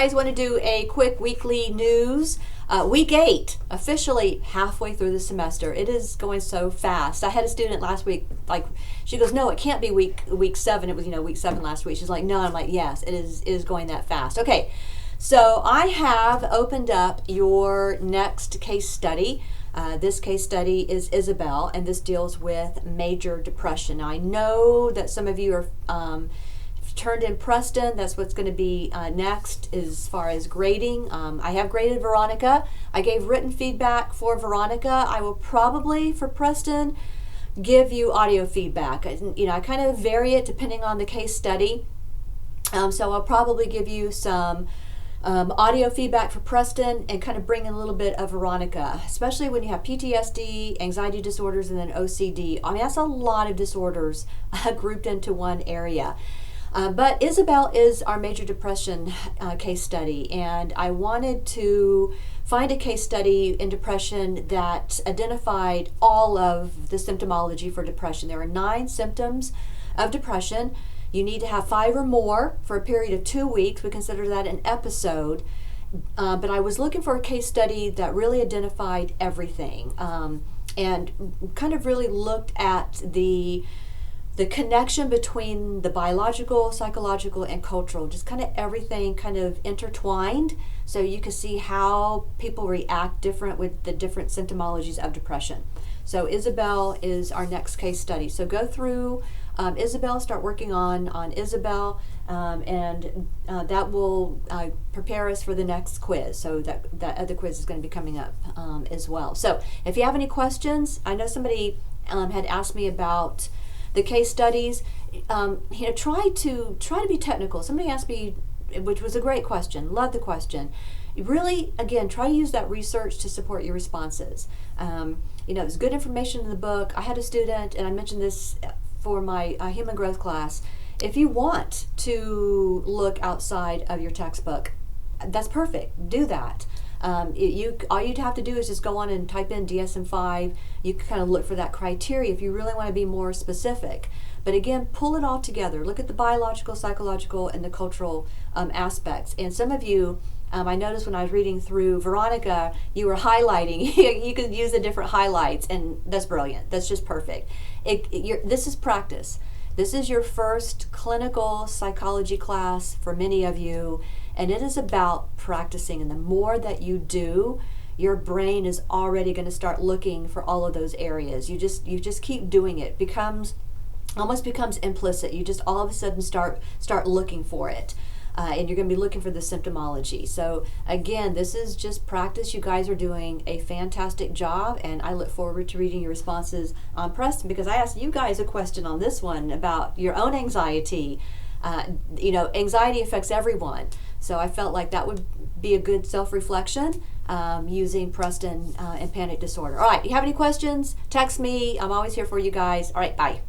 guys want to do a quick weekly news. Week 8, officially halfway through the semester. It is going so fast. I had a student last week, like, she goes, no, it can't be week 7. It was, week 7 last week. She's like, no. I'm like, yes, it is going that fast. Okay, so I have opened up your next case study. This case study is Isabel, and this deals with major depression. Now, I know that some of you are turned in Preston. That's what's going to be next as far as grading. I have graded Veronica. I gave written feedback for Veronica. I will probably, for Preston, give you audio feedback. I kind of vary it depending on the case study. So I'll probably give you some audio feedback for Preston and kind of bring in a little bit of Veronica, especially when you have PTSD, anxiety disorders, and then OCD. I mean, that's a lot of disorders grouped into one area. But Isabel is our major depression case study, and I wanted to find a case study in depression that identified all of the symptomology for depression. There are 9 symptoms of depression. You need to have 5 or more for a period of 2 weeks. We consider that an episode. But I was looking for a case study that really identified everything and kind of really looked at the connection between the biological, psychological, and cultural, just kind of everything kind of intertwined, so you can see how people react different with the different symptomologies of depression. So Isabel is our next case study. So go through Isabel, start working on Isabel, and that will prepare us for the next quiz. So that other quiz is going to be coming up as well. So if you have any questions, I know somebody had asked me about the case studies. Try to be technical. Somebody asked me, which was a great question. Love the question. Really, again, try to use that research to support your responses. There's good information in the book. I had a student, and I mentioned this for my human growth class. If you want to look outside of your textbook, that's perfect. Do that. All you'd have to do is just go on and type in DSM-5. You can kind of look for that criteria if you really want to be more specific. But again, pull it all together. Look at the biological, psychological, and the cultural aspects. And some of you, I noticed when I was reading through Veronica, you were highlighting. You could use the different highlights, and that's brilliant. That's just perfect. This is practice. This is your first clinical psychology class for many of you, and it is about practicing. And the more that you do, your brain is already going to start looking for all of those areas. You just keep doing it. Almost becomes implicit. You just all of a sudden start looking for it. And you're going to be looking for the symptomology. So again, this is just practice. You guys are doing a fantastic job, and I look forward to reading your responses on Preston, because I asked you guys a question on this one about your own anxiety. Anxiety affects everyone. So I felt like that would be a good self-reflection using Preston and panic disorder. All right, you have any questions? Text me. I'm always here for you guys. All right, bye.